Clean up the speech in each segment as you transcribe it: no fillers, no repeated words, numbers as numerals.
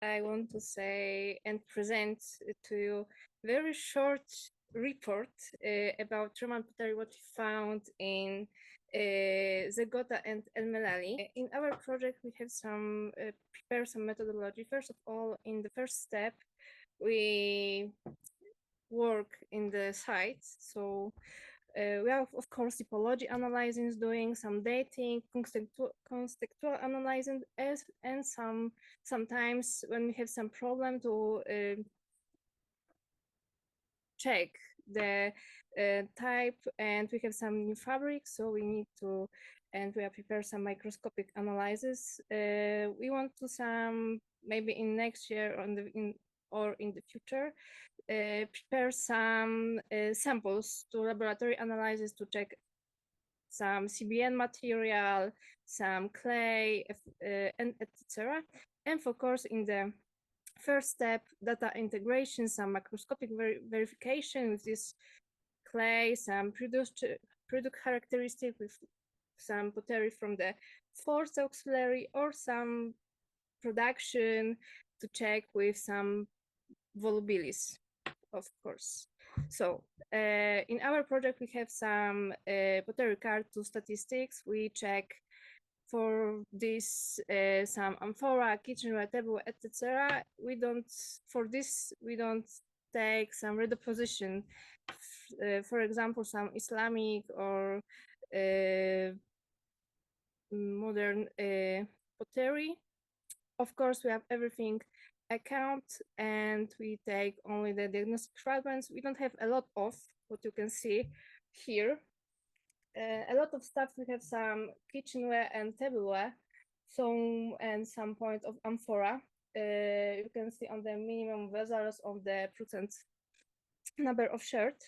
I want to say and present to you very short report about Roman pottery, what we found in Zegota and el-Mellali. In our project, we have some prepare some methodology. First of all, in the first step, we work in the site. So we have, of course, typology analyzing, doing some dating, contextual analyzing, and sometimes when we have some problem to check the type, and we have some new fabric, so we need to, and we are prepare some microscopic analysis. We want to some maybe in next year or in the future prepare some samples to laboratory analysis to check some CBN material, some clay, and etc. And of course, in the first step, data integration, some macroscopic verification with this clay, some product characteristic with some pottery from the fourth auxiliary, or some production to check with some Volubilis, of course. So in our project, we have some pottery card to statistics. We check for this some amphora, kitchenware, table, etc. We don't take some redeposition. For example, some Islamic or modern pottery. Of course, we have everything account, and we take only the diagnostic fragments. We don't have a lot of what you can see here. A lot of stuff. We have some kitchenware and tableware, and some point of amphora. You can see on the minimum vessels of the percent number of shirt.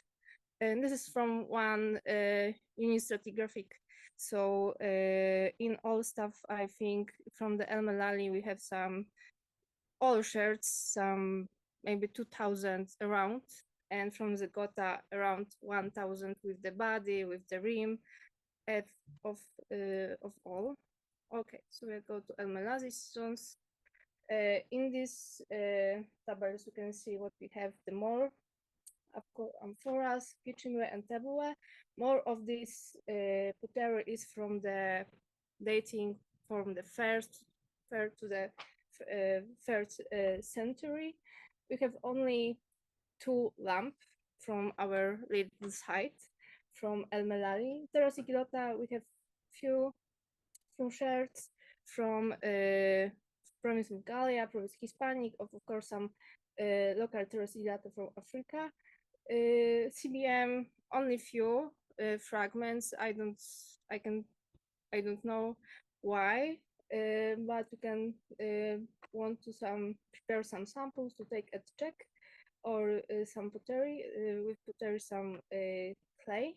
And this is from one unit stratigraphic. So in all stuff, I think from the el-Mellali, we have some all shirts, some maybe 2,000 around, and from Zegota around 1,000 with the body, with the rim of all. Okay, so we go to el-Mellali stones. In this tables, you can see what we have the more amphoras, kitchenware, and tableware. More of this pottery is from the dating from the first to the third century. We have only 2 lamps from our little site from el-Mellali. Zegota, we have few shirts from province of Gallia, province Hispanic, of course some local Pterosigillata from Africa. CBM only few fragments. I don't know why, but we can want to prepare some samples to take a check, or some pottery with pottery some clay.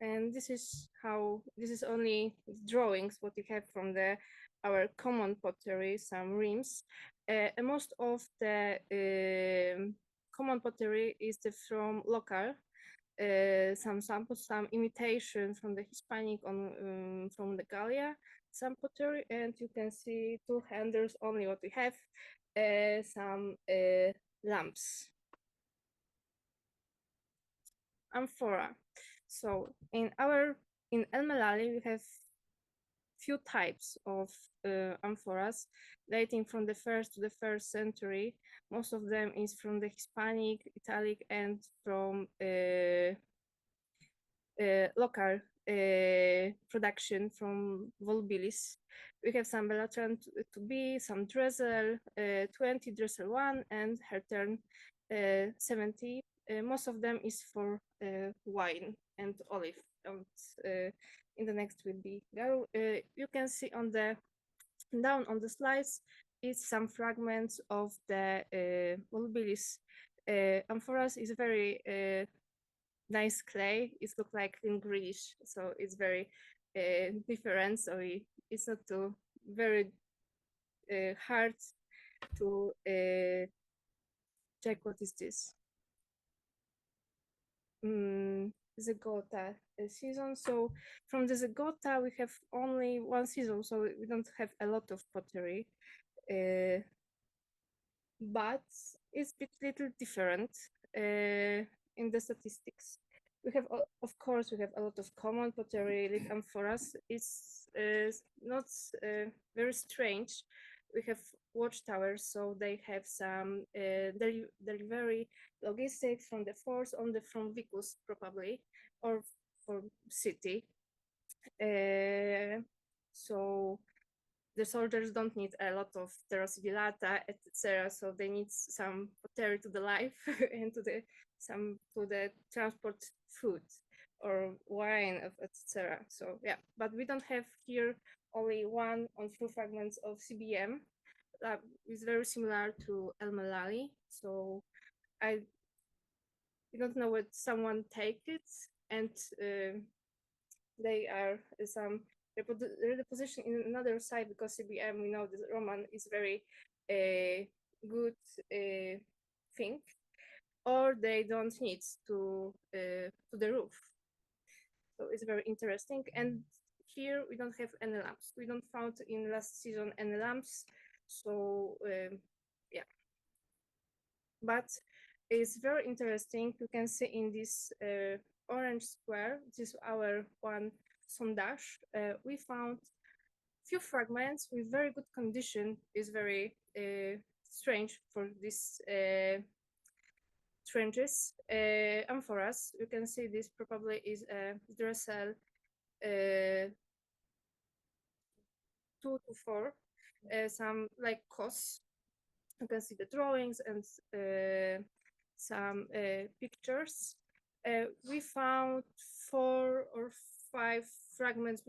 And this is only drawings what we have from our common pottery, some rims. Most of the common pottery is from local, some samples, some imitation from the Hispanic from the Gallia, some pottery, and you can see 2 handles only what we have, some lamps. Amphora. So in el-Mellali, we have few types of amphoras dating from the 1st to the 1st century. Most of them is from the Hispanic, Italic, and from local production from Volubilis. We have some Belatran to be, some Dresel 20, Dresel 1, and Hertern 70. Most of them is for wine and olive. And in the next will be Garu. You can see on the down on the slides is some fragments of the Volubilis. Amphoras is very nice clay. It looks like clean greenish, so it's very different. So it's not too very hard to check what is this. Zegota season. So from the Zegota, we have only one season, so we don't have a lot of pottery. But it's a little different in the statistics. We have, of course, we have a lot of common pottery, like amphoras. It's not very strange. We have watchtowers, so they have some delivery logistics from the force on the from Vicus probably, or from city. So the soldiers don't need a lot of terrasigillata, etc. So they need some pottery to the life and to the transport food or wine, etc. So yeah, but we don't have here only one on few fragments of CBM that is very similar to el-Mellali. So I don't know what someone take it, and they are some reposition in another side, because CBM, we know the Roman is very good thing, or they don't need to the roof. So it's very interesting. And here we don't have any lamps. We don't found in last season any lamps. So yeah, but it's very interesting. You can see in this orange square, this is our one sondage. We found few fragments with very good condition. Is very strange for these trenches. Amphoras, you can see this probably is a Dressel 2 to 4, some like costs. You can see the drawings and some pictures. We found 4 or 5 fragments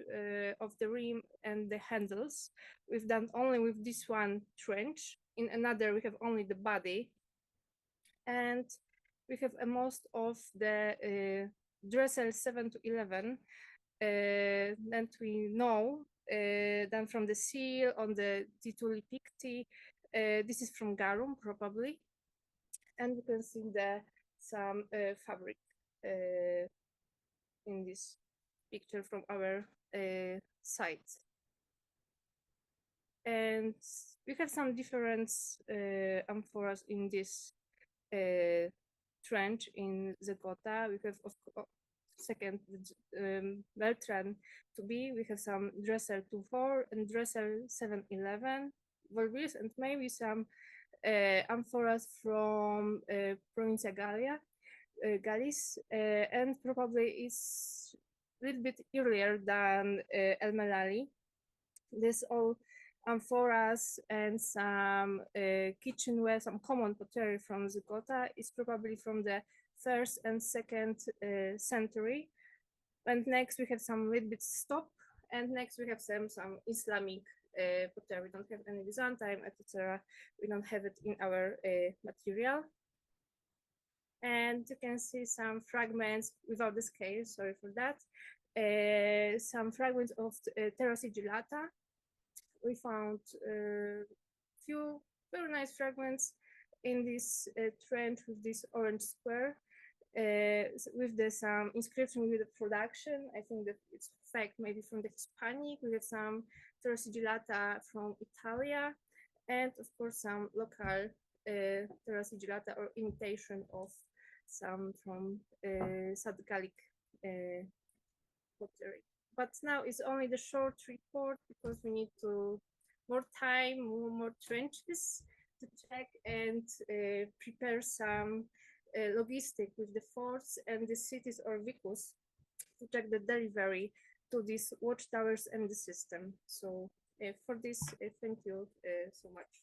of the rim and the handles. We've done only with this one trench. In another, we have only the body. And we have most of the Dressel 7 to 11 that we know, then from the seal on the Tituli Picti. This is from Garum, probably. And you can see some fabric in this picture from our site. And we have some different amphoras in this trench in Zegota. We have, of course, second Beltran to be. We have some Dressel 2-4 and Dressel 7-11, Volubilis, and maybe some amphoras from Provincia Gallia, Gallis, and probably it's a little bit earlier than el-Mellali. This all amphoras and some kitchenware, some common pottery from Zegota is probably from the 1st and 2nd century. And next we have some little bit stop, and next we have some Islamic pottery. We don't have any Byzantine, etc. We don't have it in our material. And you can see some fragments without the scale, sorry for that. Some fragments of terra sigillata. We found a few very nice fragments in this trench with this orange square, with some inscription with the production. I think that it's fact maybe from the Hispanic. We have some terra sigillata from Italia, and of course some local terra sigillata or imitation of some from South Gallic pottery. But now it's only the short report because we need more time, more trenches to check and prepare some logistic with the forts and the cities or Vicus to check the delivery to these watchtowers and the system. So for this, thank you so much.